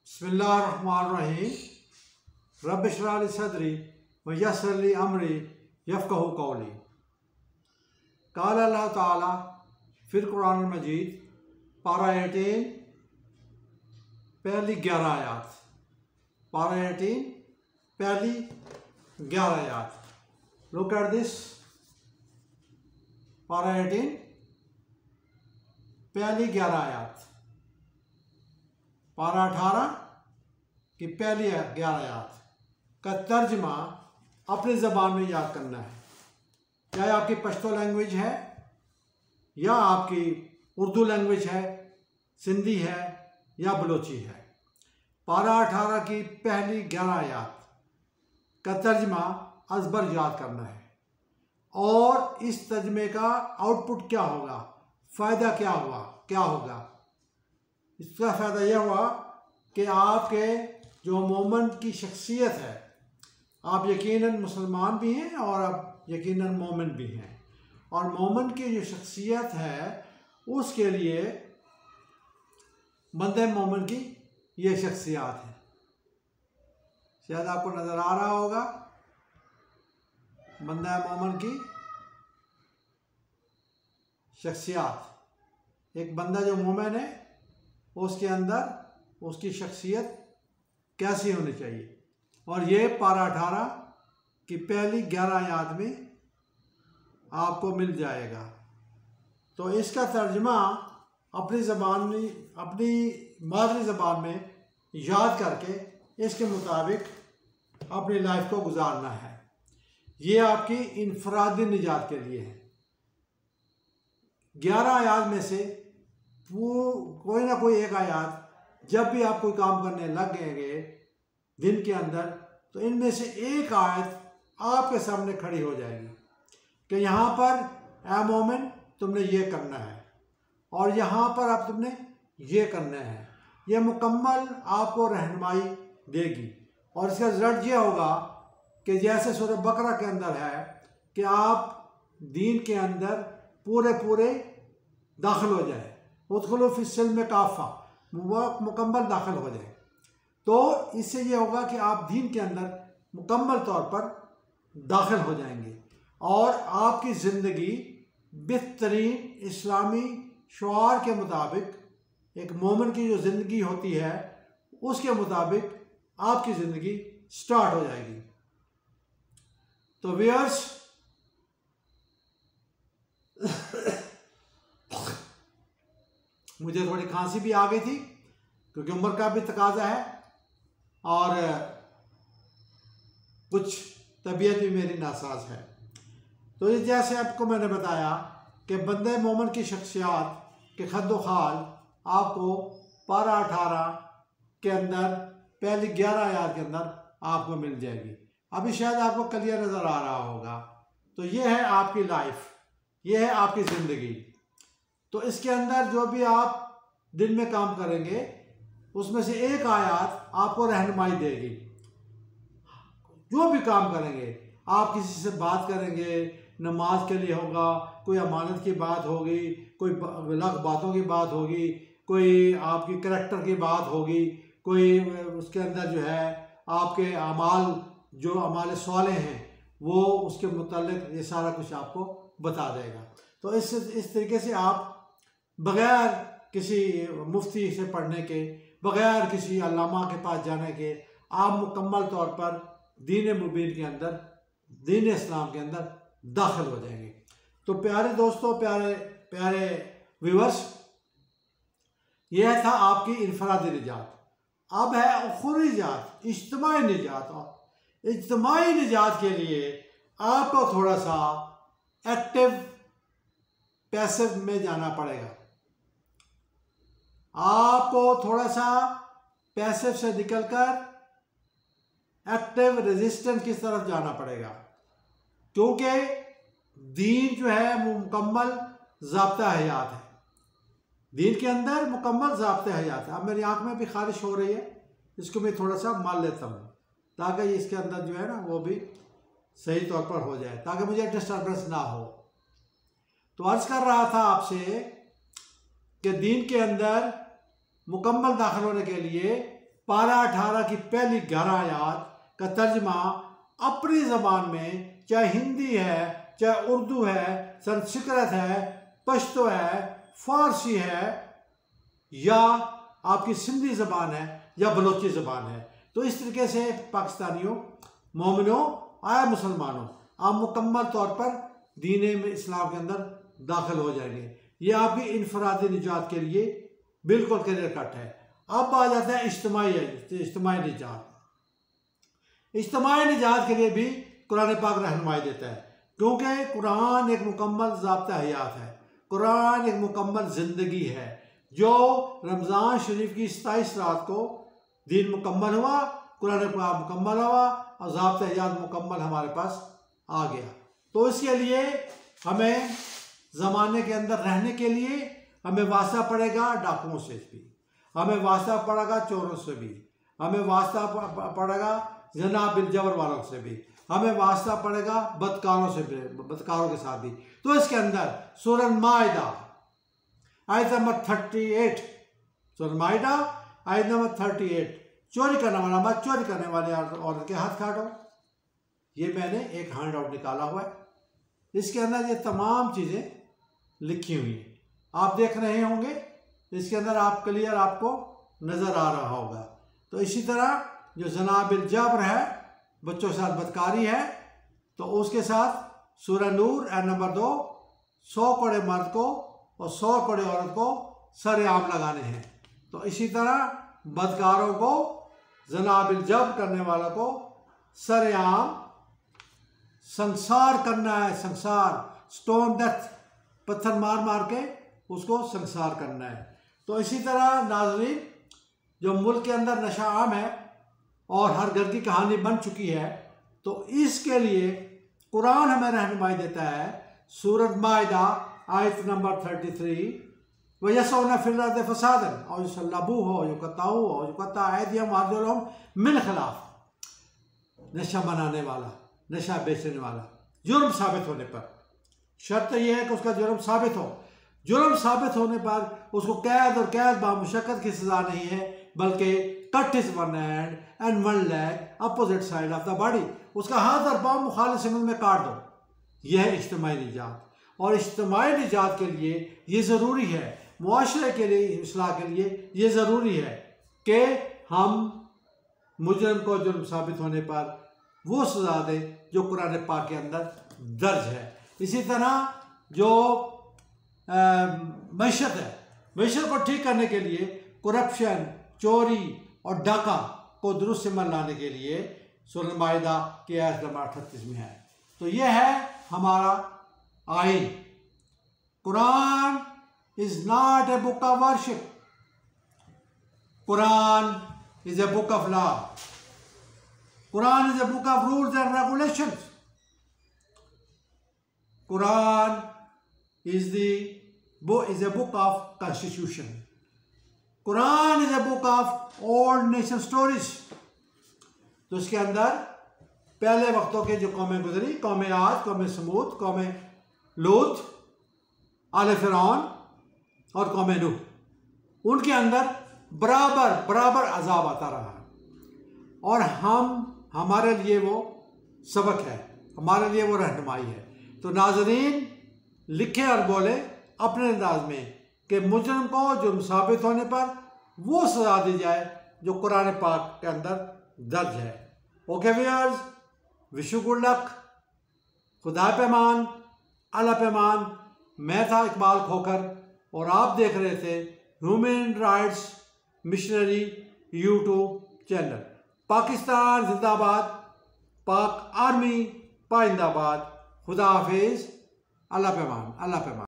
बिस्मिल्लाहिर्रहमानिर्रहीम। रब्बि इश्रह ली सदरी व यस्सिर ली अमरी यफ़क़हू क़ौली। क़ाल अल्लाह ताला फिर कुरान मजीद पारा 18 पहली 11 आयात। पारा 18 पहली 11 आयात। Look at this. पारा 18 पहली 11 आयात। पारा 18 की पहली 11 आयात का तर्जमा अपनी ज़बान में याद करना है। चाहे आपकी पश्तो लैंग्वेज है या आपकी उर्दू लैंग्वेज है, सिंधी है या बलोची है। पारा 18 की पहली 11 आयात का तर्जमा अज़बर याद करना है और इस तर्जमे का आउटपुट क्या होगा, फ़ायदा क्या होगा। इसका फ़ायदा यह हुआ कि आपके जो मोमिन की शख्सियत है, आप यकीनन मुसलमान भी हैं और आप यकीनन मोमिन भी हैं, और मोमिन की जो शख्सियत है उसके लिए बंदे मोमिन की ये शख्सियात है। शायद आपको नज़र आ रहा होगा बंदा मोमिन की शख्सियात। एक बंदा जो मोमिन है उसके अंदर उसकी शख्सियत कैसी होनी चाहिए, और ये पारा 18 की पहली 11 आयात में आपको मिल जाएगा। तो इसका तर्जमा अपनी ज़बान में, अपनी मादरी ज़बान में याद करके इसके मुताबिक अपनी लाइफ को गुजारना है। ये आपकी इनफरादी निजात के लिए है। 11 आयात में से कोई ना कोई एक आयात जब भी आप कोई काम करने लग गए दिन के अंदर, तो इनमें से एक आयत आपके सामने खड़ी हो जाएगी कि यहाँ पर ए मोमिन तुमने ये करना है और यहाँ पर अब तुमने ये करना है। ये मुकम्मल आपको रहनुमाई देगी और इसका रिजल्ट ये होगा कि जैसे सूरह बकरा के अंदर है कि आप दीन के अंदर पूरे दाखिल हो जाए। उदखुलू फिस्सिल्म काफ़ा, मुकम्मल दाखिल हो जाए। तो इससे ये होगा कि आप दीन के अंदर मुकम्मल तौर पर दाखिल हो जाएंगे और आपकी ज़िंदगी बेहतरीन इस्लामी शुआर के मुताबिक, एक मोमिन की जो ज़िंदगी होती है उसके मुताबिक आपकी ज़िंदगी स्टार्ट हो जाएगी। तो व्यूअर्स, मुझे थोड़ी खांसी भी आ गई थी क्योंकि उम्र का भी तकाजा है और कुछ तबीयत भी मेरी नासाज है। तो ये जैसे आपको मैंने बताया कि बंदे मोमिन की शख्सियात के खद्दो खाल आपको पारा 18 के अंदर पहली 11 आयात के अंदर आपको मिल जाएगी। अभी शायद आपको क्लियर नज़र आ रहा होगा। तो ये है आपकी लाइफ, ये है आपकी ज़िंदगी। तो इसके अंदर जो भी आप दिन में काम करेंगे उसमें से एक आयत आपको रहनुमाई देगी। जो भी काम करेंगे, आप किसी से बात करेंगे, नमाज के लिए होगा, कोई अमानत की बात होगी, कोई अलग बातों की बात होगी, कोई आपकी करैक्टर की बात होगी, कोई उसके अंदर जो है आपके अमाल, जो अमाल सवाले हैं वो उसके मुतालिक ये सारा कुछ आपको बता देगा। तो इस तरीके से आप बग़ैर किसी मुफ्ती से पढ़ने के, बग़ैर किसी अल्लामा के पास जाने के, आप मुकम्मल तौर पर दीन मुबीन के अंदर, दीन इस्लाम के अंदर दाखिल हो जाएंगे। तो प्यारे दोस्तों, प्यारे व्यूअर्स, यह था आपकी इनफरादी निजात। अब है उखुरी निजात, इज्तिमाई निजात। और इज्तिमाई निजात के लिए आपको थोड़ा सा एक्टिव पैसिव में जाना पड़ेगा। आपको थोड़ा सा पैसिव से निकलकर एक्टिव रेजिस्टेंस की तरफ जाना पड़ेगा, क्योंकि दीन जो है वो मुकम्मल ज़ाब्ता हयात है। दीन के अंदर मुकम्मल ज़ाब्ता हयात है। अब मेरी आंख में भी खारिश हो रही है, इसको मैं थोड़ा सा मार लेता हूँ ताकि इसके अंदर जो है ना वो भी सही तौर पर हो जाए, ताकि मुझे डिस्टर्बेंस ना हो। तो अर्ज़ कर रहा था आपसे कि दीन के अंदर मुकम्मल दाखिल होने के लिए पारा 18 की पहली 11 आयत का तर्जमा अपनी ज़बान में, चाहे हिंदी है, चाहे उर्दू है, संस्कृत है, पश्तो है, फारसी है, या आपकी सिंधी ज़बान है, या बलोची ज़बान है। तो इस तरीके से पाकिस्तानियों, मोमिनों, आया मुसलमानों, आप मुकम्मल तौर पर दीन में इस्लाम के अंदर दाखिल हो जाएंगे। ये आपकी इनफरादी निजात के लिए बिल्कुल क्लियर कट है। अब आ जाता है इज्तिमाई निजात। इज्तिमाई निजात के लिए भी कुरान पाक रहनुमाई देता है, क्योंकि कुरान एक मुकम्मल ज़ाब्ता हयात है, कुरान एक मुकम्मल ज़िंदगी है। जो रमज़ान शरीफ की 27 रात को दिन मुकम्मल हुआ, कुरान पाक मुकम्मल हुआ और ज़ाब्ता हयात मुकम्मल हमारे पास आ गया। तो इसके लिए हमें ज़माने के अंदर रहने के लिए हमें वास्ता पड़ेगा डाकुओं से भी, हमें वास्ता पड़ेगा चोरों से भी, हमें वास्ता पड़ेगा जना बिल जबर वालों से भी, हमें वास्ता पड़ेगा बदकारों से भी, बदकारों के साथ भी। तो इसके अंदर सूरह माइदा आयत नंबर 38, सूरह माइदा आयत नंबर 38, चोरी करने वाला मत, चोरी करने वाले औरत के हाथ काटो। ये मैंने एक हैंड आउट निकाला हुआ है, इसके अंदर ये तमाम चीज़ें लिखी हुई हैं, आप देख रहे होंगे, इसके अंदर आप क्लियर आपको नज़र आ रहा होगा। तो इसी तरह जो ज़नाबिल जबर है, बच्चों के साथ बदकारी है, तो उसके साथ सूरह नूर आयत नंबर 2, 100 कोड़े मर्द को और 100 कोड़े औरत को सरेआम लगाने हैं। तो इसी तरह बदकारों को, ज़नाबिल जबर करने वालों को सरेआम संसार करना है, संसार, स्टोन डेथ, पत्थर मार मार के उसको संसार करना है। तो इसी तरह नाज़रीन, जो मुल्क के अंदर नशा आम है और हर घर की कहानी बन चुकी है, तो इसके लिए कुरान हमें रहनुमाई देता है। सूरह माइदा आयत नंबर 33, वयसौना फिल अर्दि फसादन और युसल्लबू हो युकताऊ हो युकता ऐदियम वारजुलहुम मिन खिलाफ। नशा बनाने वाला, नशा बेचने वाला जुर्म साबित होने पर, शर्त यह है कि उसका जुर्म साबित हो, जुर्म साबित होने पर उसको कैद और कैद बामुशक्कत की सज़ा नहीं है, बल्कि cut his one hand and one leg opposite side of the body, उसका हाथ और पाँव मुखालिफ सिमत में काट दो। यह है इज्तिमाई निजात। और इज्तिमाई निजात के लिए ये ज़रूरी है, मुआशरे के लिए, इस्लाह के लिए ये ज़रूरी है कि हम मुजरिम को जुर्म साबित होने पर वो सज़ा दें जो कुरान पाक के अंदर दर्ज है। इसी तरह जो मैशत है, मैशत को ठीक करने के लिए करप्शन, चोरी और डाका को दुरुस्त से मन लाने के लिए सूरह माइदा की आयत नंबर 38 में है। तो यह है हमारा आइन। Quran is not a book of worship, Quran is a book of law, Quran is a book of rules and regulations, Quran is a book of constitution, Quran is a book of old nation stories। तो इसके अंदर पहले वक्तों के जो कौमें गुजरी, कौम आद, कौम समूद, कौम लूत, आले फिरौन और कौम नूह, उनके अंदर बराबर बराबर अजाब आता रहा और हमारे लिए वो सबक है, हमारे लिए वो रहनुमाई है। तो नाज़रीन, लिखे और बोले अपने अंदाज में कि मुजरिम को जुर्म साबित होने पर वो सज़ा दी जाए जो कुरान पाक के अंदर दर्ज है। Okay viewers, wish you good luck, खुदा पैमान, अल्लाह पैमान। मैं था इकबाल खोकर और आप देख रहे थे human rights missionary YouTube channel. Pakistan जिंदाबाद, पाक आर्मी पाइंदाबाद। खुदा हाफिज़, अल्लाह पैमान, अल्लाह पैमान।